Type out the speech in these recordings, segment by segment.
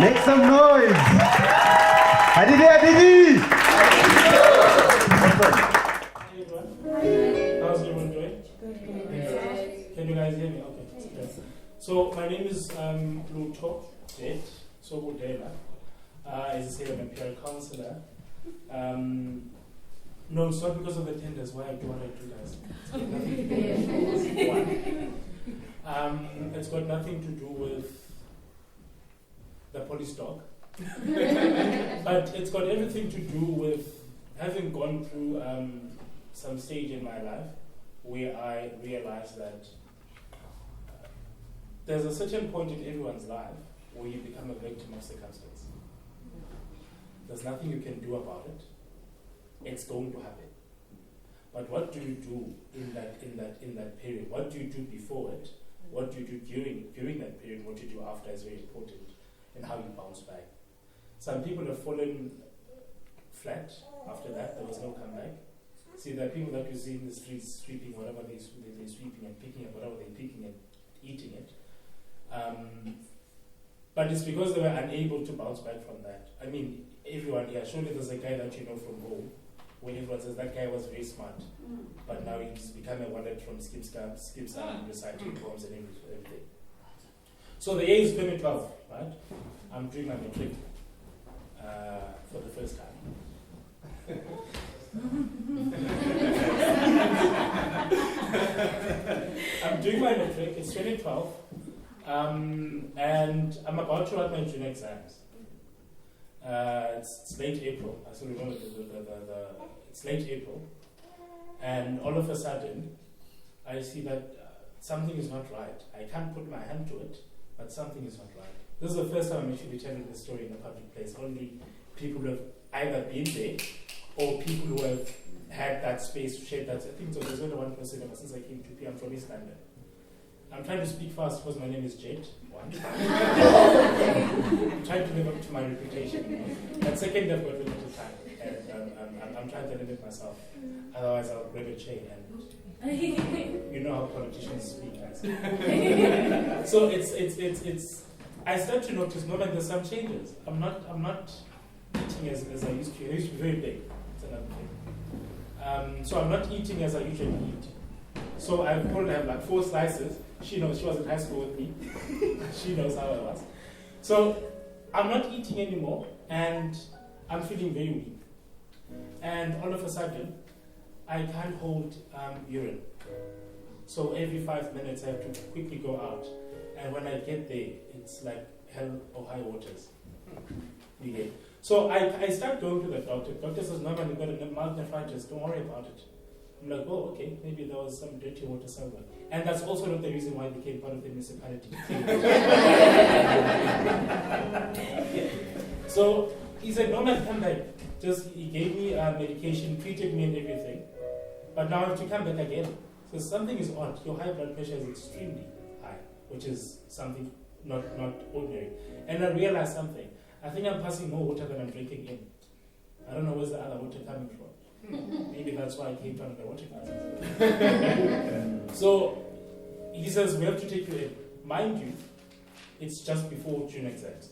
Make some noise. Hadithi, Hadithi. Hey everyone. How's everyone doing? Can you guys hear me? Okay. Yes. So my name is Lutho, Sokudela. As I say, I'm a peer counselor. No, it's not because of the tenders why I do what I do, guys. It's got nothing to do with it's got nothing to do with the police dog. But it's got everything to do with having gone through some stage in my life where I realized that there's a certain point in everyone's life where you become a victim of circumstance. There's nothing you can do about it. It's going to happen. But what do you do in that period? What do you do before it? What do you do during that period? What you do after is very important, and how you bounce back. Some people have fallen flat after that. There was no comeback. See, there are people that you see in the streets sweeping whatever they're sweeping and picking up whatever they're picking and eating it. But it's because they were unable to bounce back from that. I mean, everyone here, surely there's a guy that you know from home, when everyone says that guy was very smart, but now he's become a wallet from skips and recycling bombs and everything. So the year is 2012, right? I'm doing my matric for the first time. I'm doing my matric, it's 2012, and I'm about to write my junior exams. It's late April. I still remember it's late April, and all of a sudden, I see that something is not right. I can't put my hand to it, but something is not right. This is the first time I'm actually telling this story in a public place. Only people who have either been there or people who have had that space to share that. I think so. There's only one person ever since I came to P. I'm from East London. I'm trying to speak fast because my name is Jet. One. I'm trying to live up to my reputation. And second, I've got a little time. And I'm trying to limit myself. Otherwise, I'll grab a chain. And you know how politicians speak. So it's. I start to notice, no, that there's some changes. I'm not eating as I used to. I used to be very big. It's another thing. So I'm not eating as I usually eat. So I probably have like 4 slices. She knows, she was in high school with me. She knows how I was. So I'm not eating anymore, and I'm feeling very weak. And all of a sudden, I can't hold urine. So every 5 minutes, I have to quickly go out. And when I get there, it's like hell or high waters. You get. So I start going to the doctor. The doctor says, no, man, you've got a mouth nephritis. Don't worry about it. I'm like, oh, okay, maybe there was some dirty water somewhere. And that's also not the reason why I became part of the municipality. So he said, no, man, come back. He gave me medication, treated me and everything. But now I have to come back again. So something is odd. Your high blood pressure is extremely high, which is something not ordinary. And I realized something. I think I'm passing more water than I'm drinking in. I don't know where's the other water coming from. Maybe that's why I came to the water classes. So he says, we have to take you in. Mind you, it's just before June exams.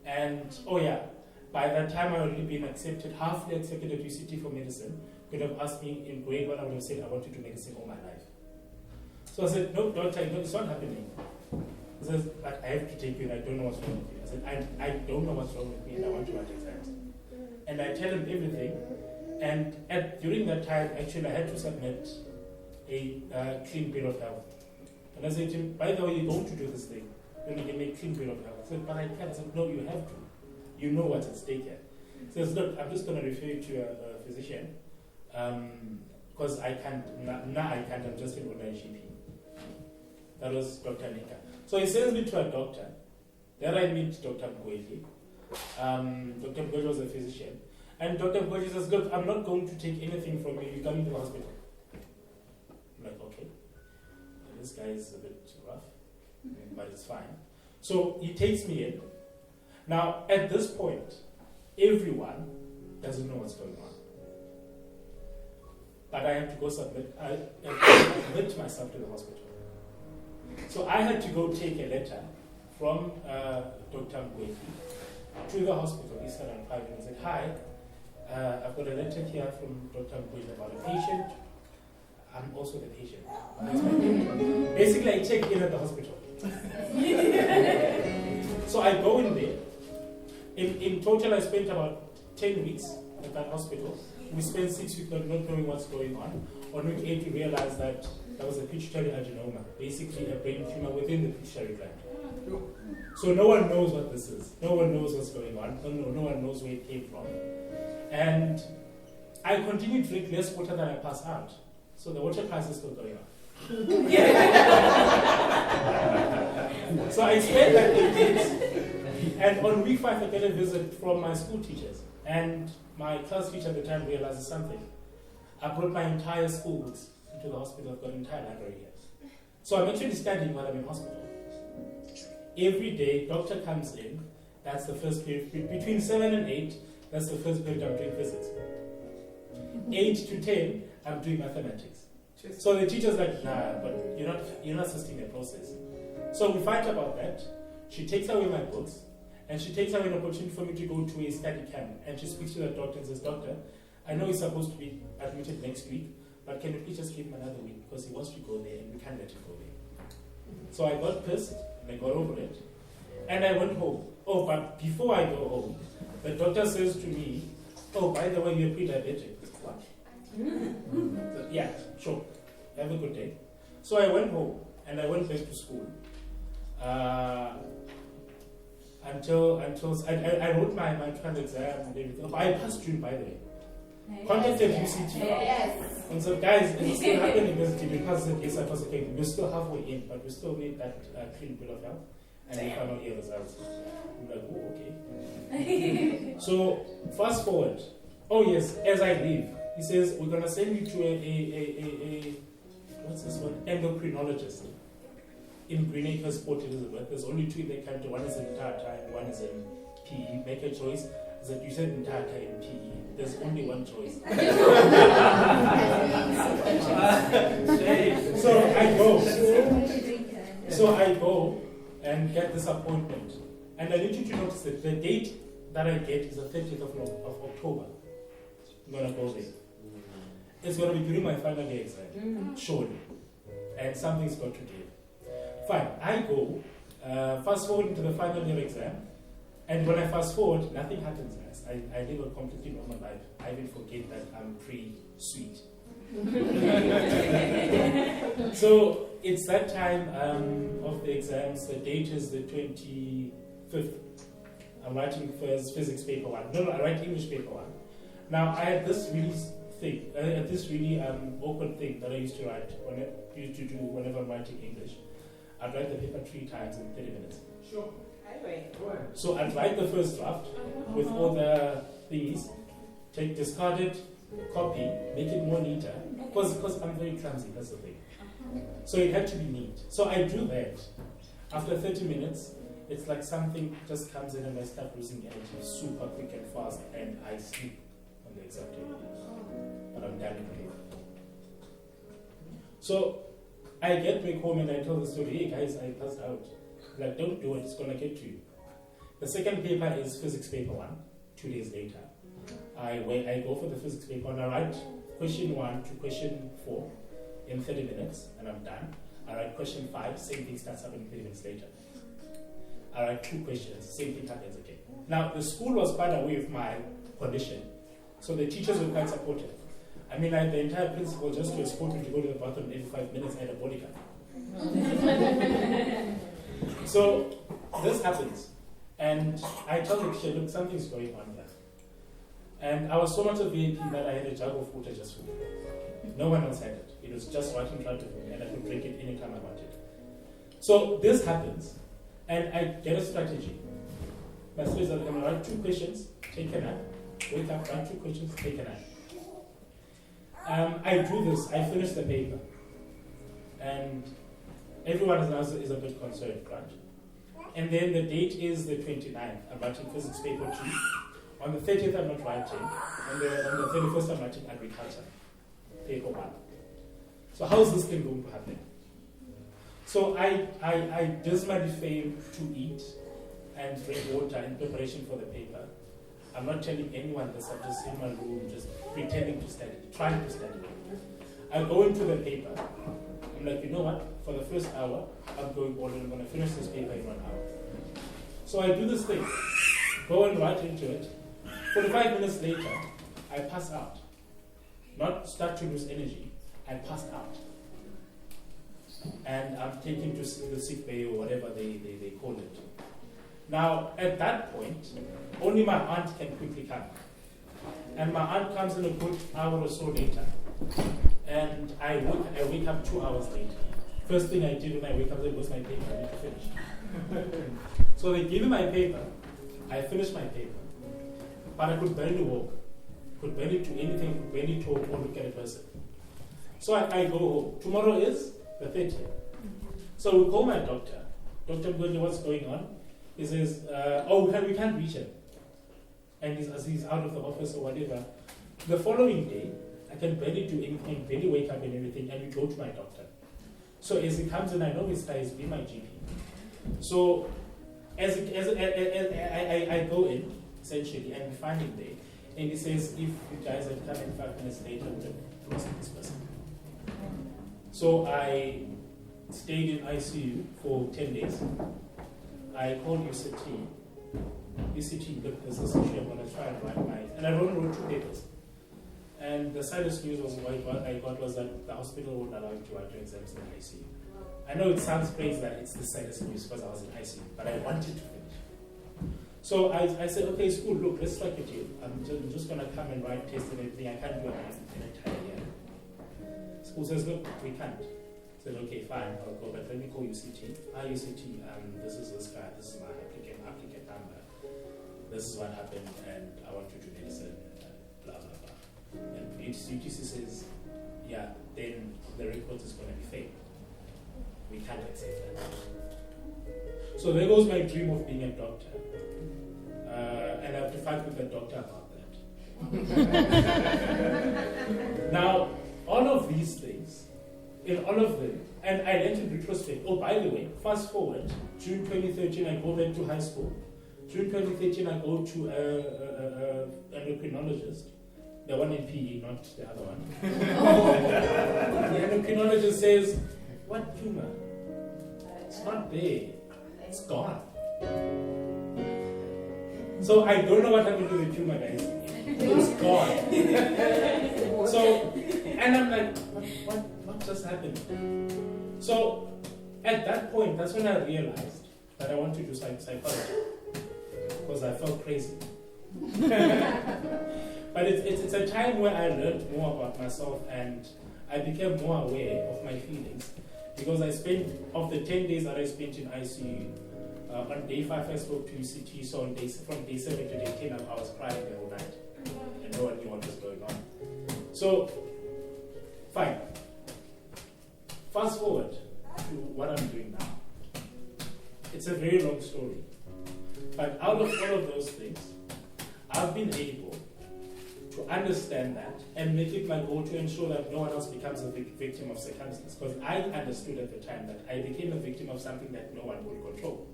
And, oh yeah, by that time I already been accepted, halfly accepted at UCT for medicine. Could have asked me in grade 1, I would have said, I want to do medicine all my life. So I said, no, doctor, it's not happening. He says, but I have to take you and I don't know what's wrong with you. I said, I don't know what's wrong with me and I want to write exams. And I tell him everything. And during that time, actually, I had to submit a clean bill of health. And I said to him, by the way, you're going to do this thing. Then you can make clean bill of health. I said, but I can't. I said, no, you have to. You know what's at stake here. He says, look, I'm just going to refer you to a physician. Because I can't, now I can't, I'm just an ordinary GP. That was Dr. Nika. So he sends me to a doctor. There I meet Dr. Mgweli. Dr. Mgweli was a physician. And Dr. Mgweli says, look, I'm not going to take anything from you. You're coming to the hospital. I'm like, okay. And this guy is a bit rough, but it's fine. So he takes me in. Now, at this point, everyone doesn't know what's going on. But I have to go submit myself to the hospital. So I had to go take a letter from Dr. Mbeki to the hospital, Eastern and Private, and said, "Hi, I've got a letter here from Dr. Mbeki about a patient. I'm also the patient." Basically, I check in at the hospital. So I go in there. In total, I spent about 10 weeks at that hospital. We spent 6 weeks not knowing what's going on. On week 8, we realized that there was a pituitary adenoma, basically a brain tumor within the pituitary gland. So no one knows what this is. No one knows what's going on. No one knows where it came from. And I continue to drink less water than I pass out. So the water crisis is still going on. So I spent that 8 weeks. And on week 5, I get a visit from my school teachers. And my class teacher at the time realizes something. I brought my entire school books into the hospital. I've got an entire library here. So I'm actually studying while I'm in hospital. Every day, doctor comes in. That's the first period. Between 7 and 8, that's the first period I'm doing physics. 8 to 10, I'm doing mathematics. So the teacher's like, "Nah, but you're not assisting the process." So we fight about that. She takes away my books, and she takes away an opportunity for me to go to a study camp. And she speaks to the doctor and says, "Doctor, I know he's supposed to be admitted next week, but can you please just give him another week because he wants to go there and we can't let him go there." So I got pissed and I got over it. And I went home. Oh, but before I go home, the doctor says to me, "Oh, by the way, you're pre-diabetic." What? So, yeah, sure. Have a good day. So I went home and I went back to school. Until I wrote my trans exam and everything. Oh, I passed June, by the way. Contacted UCT. Yes. And so, guys, it's still happening because you passed it. Yes, I was okay. We're still halfway in, but we still need that clean bill of health and the final year results. I'm like, oh, okay. So, fast forward. Oh, yes, as I leave, he says, "We're going to send you to a what's this one? Endocrinologist in Green Acres, Port Elizabeth. There's only 2 in the country. One is in Tata and one is in PE. Make a choice." I said, "You said in Tata and PE. There's only one choice." So I go and get this appointment. And I need you to notice that the date that I get is the 30th of October. I'm going to go there. It's going to be during my final year exam, surely. And something's got to give. Fine, I go, fast forward into the final year exam, and when I fast forward, nothing happens, guys. I live a completely normal life. I even forget that I'm pre-sweet. So it's that time of the exams. The date is the 25th. I'm writing first physics paper 1. No, I write English paper 1. Now I had this really awkward thing that I used to write do whenever I'm writing English. I'd write the paper 3 times in 30 minutes. Sure. So I'd write the first draft with all the things, discard it, copy, make it more neater, because I'm very clumsy, that's the thing. So it had to be neat. So I do that. After 30 minutes, it's like something just comes in and I start losing energy super quick and fast, and I sleep on the exam table. But I'm done with it. So I get back home and I tell the story, "Hey guys, I passed out." Like, don't do it, it's going to get to you. The second paper is physics paper 1, 2 days later. I go for the physics paper and I write question 1 to question 4 in 30 minutes and I'm done. I write question 5, same thing starts happening 30 minutes later. I write 2 questions, same thing happens again. Now, the school was quite aware of my condition, so the teachers were quite supportive. I mean, the entire principal just to escort me to go to the bathroom every 5 minutes and a bodyguard. So this happens, and I tell the teacher, "Look, something's going on here." And I was so much of VIP that I had a jug of water just for me. No one else had it. It was just right in front of me, and I could drink it anytime I wanted. So this happens, and I get a strategy. My students are going to write 2 questions, take a nap, wake up, write 2 questions, take a nap. I do this, I finish the paper, and everyone is a bit concerned, right? And then the date is the 29th. I'm writing physics paper 2. On the 30th, I'm not writing. On the 31st, I'm writing agriculture, paper 1. So how is this thing going to happen? So I dismally fail to eat and drink water in preparation for the paper. I'm not telling anyone this, I'm just in my room, just pretending to study, trying to study. I go into the paper, I'm like, you know what, for the first hour, I'm going all in, I'm going to finish this paper in 1 hour. So I do this thing, go and write into it. 45 minutes later, I pass out. Not start to lose energy, I pass out. And I'm taken to the sick bay or whatever they call it. Now, at that point, only my aunt can quickly come. And my aunt comes in a good hour or so later. And I wake up 2 hours later. First thing I did when I wake up, was my paper, I need to finish. So they give me my paper, I finish my paper. But I could barely walk, could barely do anything, could barely talk or look at a person. So I go home. Tomorrow is the 30th. So we call my doctor. Dr. Mgondi, what's going on? He says, we can't reach him. And he's out of the office or whatever. The following day, I can barely do anything, barely wake up and everything, and we go to my doctor. So as he comes in, I know this guy has been my GP. So as I go in, essentially, and we find him there, and he says, if you guys had come in 5 minutes later, I would have lost this person. So I stayed in ICU for 10 days. I called UCT. UCT, look, there's this issue, I'm going to try and write my... And I wrote 2 papers. And the saddest news was what I got was that the hospital wouldn't allow me to write 2 exams in ICU. I know it sounds crazy that it's the saddest news because I was in ICU, but I wanted to finish. So I said, okay, school, look, let's strike a deal. I'm just going to come and write tests and everything. I can't do it in an entire year. School says, look, we can't. I said, okay, fine, I'll go, but let me call UCT. UCT, this is this guy, this is my applicant number. This is what happened, and I want you to do medicine, blah, blah, blah. And UTC says, yeah, then the report is going to be fake. We can't accept that. So there goes my dream of being a doctor. And I have to fight with the doctor about that. Now, all of these things, in all of them, and I learned in retrospect. Oh, by the way, fast forward, June 2013, I go back to high school. June 2013, I go to an endocrinologist. The one in PE, not the other one. The endocrinologist says, what tumor? It's not there. It's gone. So I don't know what happened to the tumor, guys. It's gone. So, and I'm like, what just happened? So at that point, that's when I realized that I want to do psychology. Because I felt crazy. But it's a time where I learned more about myself and I became more aware of my feelings. Because I spent, of the 10 days that I spent in ICU, on day 5 I spoke to UCT, so from day 7 to day 10 I was crying the whole night. And no one knew what was going on. So, fine. Fast forward to what I'm doing now. It's a very long story. But out of all of those things, I've been able to understand that and make it my goal to ensure that no one else becomes a victim of circumstance. Because I understood at the time that I became a victim of something that no one could control.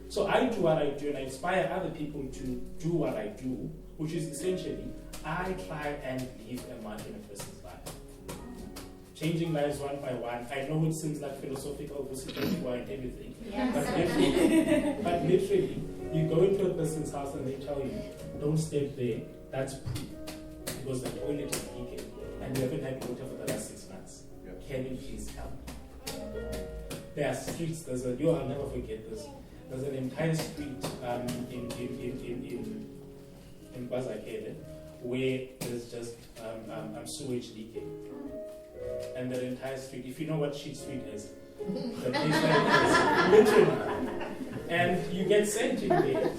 So I do what I do and I inspire other people to do what I do, which is essentially, I try and leave a mark in a person's life. Changing lives one by one. I know it seems like philosophical, and everything. Yes. But literally, you go into a person's house and they tell you, don't step there, that's proof. Because the toilet is leaking and you haven't had water for the last 6 months. Yep. Can you please help? There are streets, I'll never forget this. There's an entire street in Bazakele where there's just sewage leaking. And the entire street, if you know what Sheet Street is, the place that it is, literally. And you get sent in there,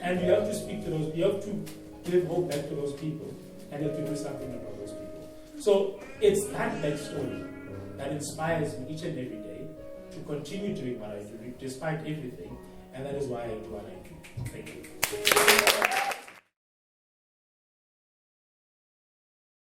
and you have to speak to those, you have to give hope back to those people, and you have to do something about those people. So it's that backstory that inspires me each and every day to continue doing what I do, despite everything, and that is why I do what I do. Thank you.